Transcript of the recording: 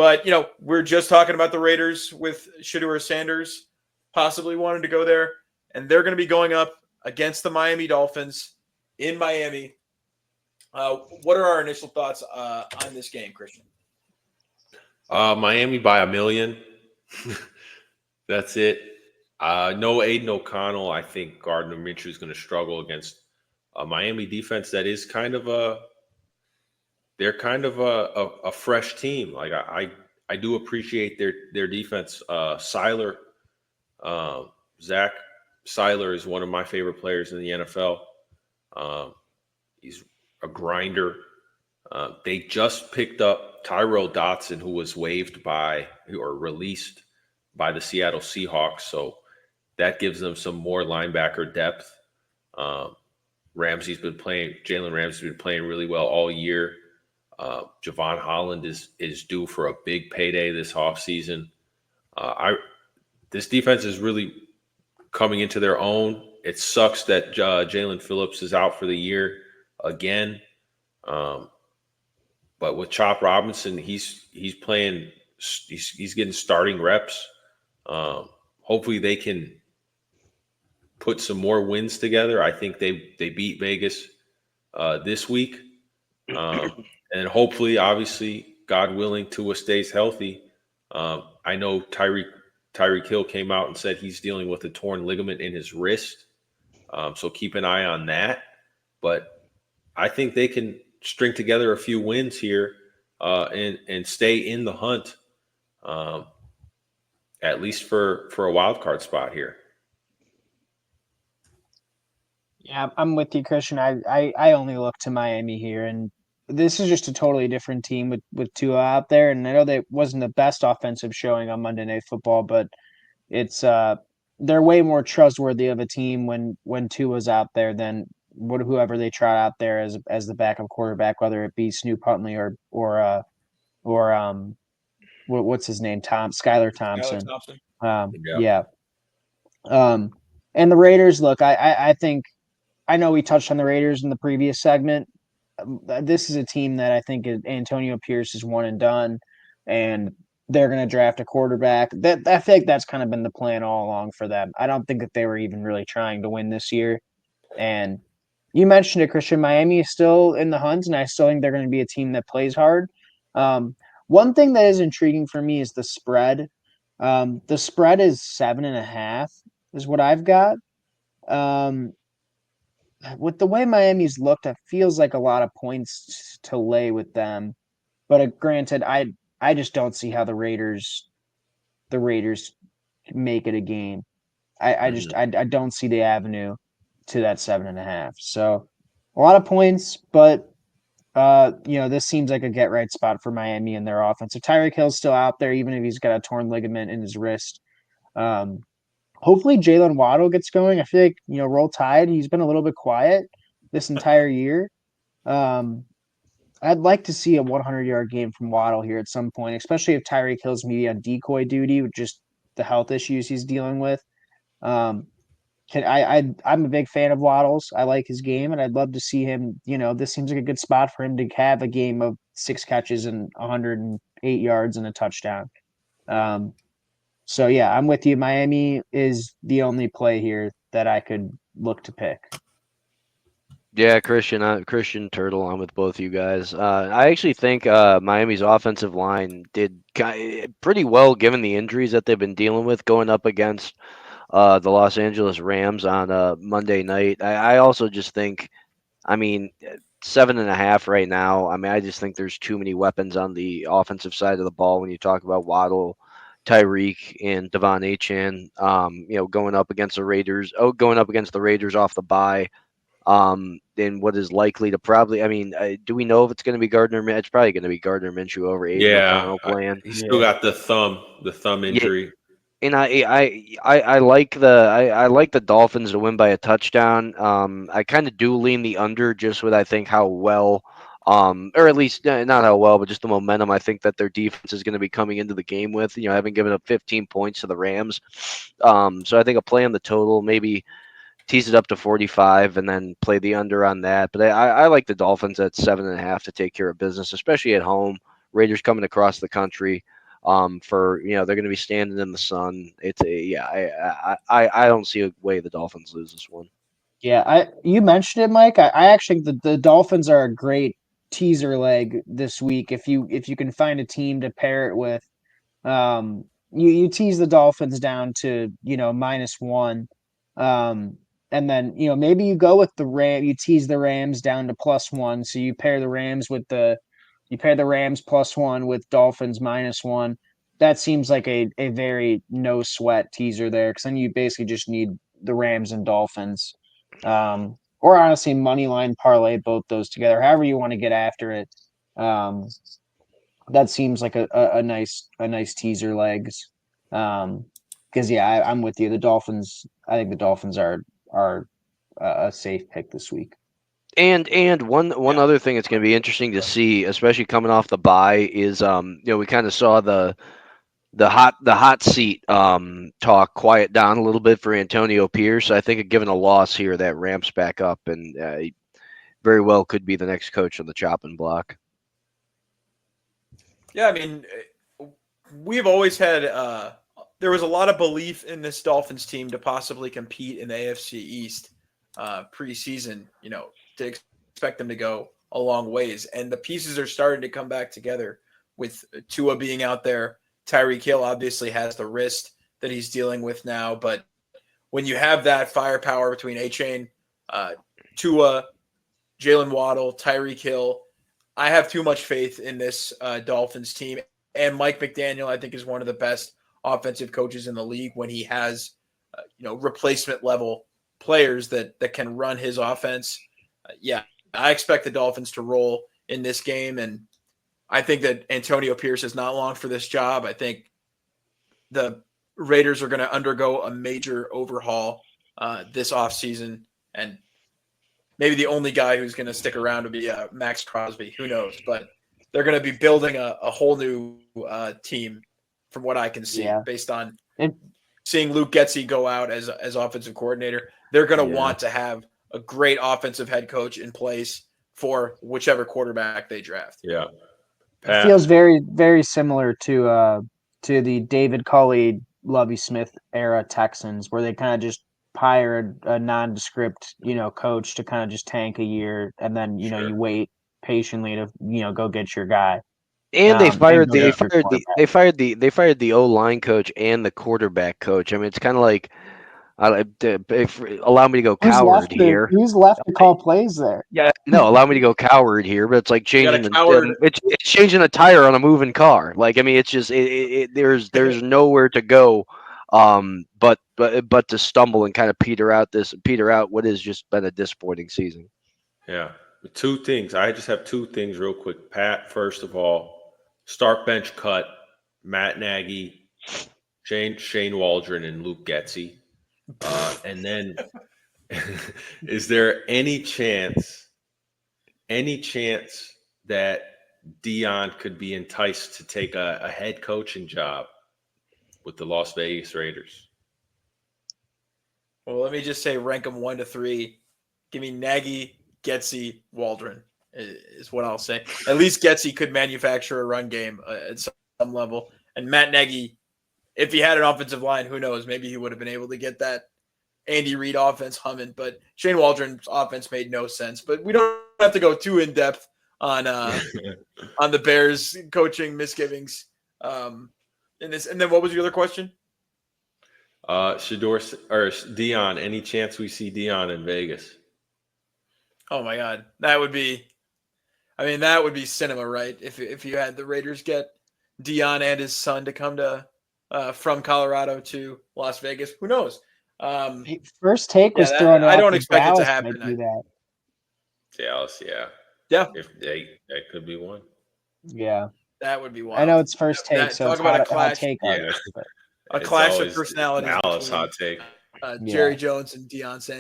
But, we're just talking about the Raiders with Shedeur Sanders possibly wanting to go there. And they're going to be going up against the Miami Dolphins in Miami. What are our initial thoughts on this game, Christian? Miami by 1 million. That's it. No Aiden O'Connell. I think Gardner Minshew is going to struggle against a Miami defense that is kind of a fresh team. Like I do appreciate their defense. Seiler, Zach Seiler is one of my favorite players in the NFL. He's a grinder. They just picked up Tyrell Dotson, who was waived by or released by the Seattle Seahawks. So that gives them some more linebacker depth. Jalen Ramsey's been playing really well all year. Javon Holland is due for a big payday this offseason. This defense is really coming into their own. It sucks that Jalen Phillips is out for the year again. But with Chop Robinson, he's playing. He's getting starting reps. Hopefully they can put some more wins together. I think they beat Vegas this week. And hopefully, obviously, God willing, Tua stays healthy. I know Tyreek Hill came out and said he's dealing with a torn ligament in his wrist. So keep an eye on that. But I think they can string together a few wins here and stay in the hunt, at least for a wild card spot here. Yeah, I'm with you, Christian. I only look to Miami here, and this is just a totally different team with Tua out there. And I know that wasn't the best offensive showing on Monday Night Football, but it's they're way more trustworthy of a team when Tua's out there than whoever they trot out there as the backup quarterback, whether it be Snoop Huntley or what's his name, Skylar Thompson. Yeah. And the Raiders, look, I think I know we touched on the Raiders in the previous segment. This is a team that I think Antonio Pierce is one and done, and they're going to draft a quarterback. That I feel like that's kind of been the plan all along for them. I don't think that they were even really trying to win this year. And you mentioned it, Christian. Miami is still in the hunt, and I still think they're going to be a team that plays hard. One thing that is intriguing for me is the spread. The spread is 7.5, is what I've got. With the way Miami's looked, it feels like a lot of points to lay with them. But granted, I just don't see how the Raiders make it a game. I don't see the avenue to that 7.5. So a lot of points, but this seems like a get right spot for Miami and their offense. If Tyreek Hill's still out there, even if he's got a torn ligament in his wrist, hopefully Jalen Waddle gets going. I feel like, Roll Tide, he's been a little bit quiet this entire year. I'd like to see a 100-yard game from Waddle here at some point, especially if Tyreek Hill's maybe on decoy duty with just the health issues he's dealing with. I'm a big fan of Waddle's. I like his game, and I'd love to see him. This seems like a good spot for him to have a game of 6 catches and 108 yards and a touchdown. So, yeah, I'm with you. Miami is the only play here that I could look to pick. Yeah, Christian Turtle, I'm with both you guys. I actually think Miami's offensive line did pretty well given the injuries that they've been dealing with going up against the Los Angeles Rams on Monday night. I also just think, 7.5 right now. I just think there's too many weapons on the offensive side of the ball when you talk about Waddle, Tyreek, and Devon Achane. Going up against the Raiders. Going up against the Raiders off the bye. And what is likely to probably, do we know if it's going to be Gardner? It's probably going to be Gardner Minshew over Aiden O'Connell playing. He's still got the thumb injury. Yeah. And I like the Dolphins to win by a touchdown. I kind of do lean the under just with I think how well, or at least not how well, but just the momentum I think that their defense is going to be coming into the game with. Having given up 15 points to the Rams, so I think a play on the total, maybe tease it up to 45 and then play the under on that. But I like the Dolphins at 7.5 to take care of business, especially at home. Raiders coming across the country. For they're going to be standing in the sun. I don't see a way the Dolphins lose this one. Yeah, you mentioned it, Mike. I actually think the Dolphins are a great teaser leg this week if you can find a team to pair it with. You tease the Dolphins down to -1, and then maybe you go with the you tease the Rams down to +1, so you pair the Rams +1 with Dolphins -1. That seems like a very no sweat teaser there, because then you basically just need the Rams and Dolphins, or honestly money line parlay both those together, however you want to get after it. That seems like a nice teaser legs. Because I'm with you. The Dolphins. I think the Dolphins are a safe pick this week. And one other thing that's going to be interesting to see, especially coming off the bye, is we kind of saw the hot seat talk quiet down a little bit for Antonio Pierce. I think given a loss here, that ramps back up, and very well could be the next coach on the chopping block. Yeah, I mean, we've always had there was a lot of belief in this Dolphins team to possibly compete in the AFC East preseason, to expect them to go a long ways. And the pieces are starting to come back together with Tua being out there. Tyreek Hill obviously has the wrist that he's dealing with now. But when you have that firepower between A-Chain, Tua, Jalen Waddle, Tyreek Hill, I have too much faith in this Dolphins team. And Mike McDaniel, I think, is one of the best offensive coaches in the league when he has, replacement level players that can run his offense. I expect the Dolphins to roll in this game. And I think that Antonio Pierce is not long for this job. I think the Raiders are going to undergo a major overhaul this offseason. And maybe the only guy who's going to stick around will be Max Crosby. Who knows? But they're going to be building a whole new team from what I can see, based on seeing Luke Getsy go out as offensive coordinator. They're going to want to have a great offensive head coach in place for whichever quarterback they draft. Yeah. It feels very, very similar to the David Culley, Lovie Smith era Texans, where they kind of just hire a nondescript, coach to kind of just tank a year, and then you wait patiently to go get your guy. And they fired the O-line coach and the quarterback coach. I mean, it's kind of like, allow me to go coward here. Who's left to call plays there? Yeah, no, allow me to go coward here, but it's like changing it's changing a tire on a moving car. Like, I mean, it's just there's nowhere to go, but to stumble and kind of peter out what has just been a disappointing season. Yeah, two things. I just have two things real quick. Pat, first of all, start bench cut, Matt Nagy, Shane Waldron, and Luke Getsy. And then, is there any chance that Dion could be enticed to take a head coaching job with the Las Vegas Raiders? Well, let me just say, rank them 1 to 3. Give me Nagy, Getsy, Waldron is what I'll say. At least Getsy could manufacture a run game at some level. And Matt Nagy, if he had an offensive line, who knows? Maybe he would have been able to get that Andy Reid offense humming. But Shane Waldron's offense made no sense. But we don't have to go too in depth on the Bears coaching misgivings in this. And then what was your other question? Shador or Dion? Any chance we see Dion in Vegas? Oh my God, that would be cinema, right? If you had the Raiders get Dion and his son to come to from Colorado to Las Vegas, who knows? First Take was throwing. I don't expect it to happen. Do that. Dallas, yeah. If that could be one. Yeah, that would be one. I know it's First Take, so talk it's about a clash. Take a clash of personalities. Dallas hot take. Jerry Jones and Deion Sanders.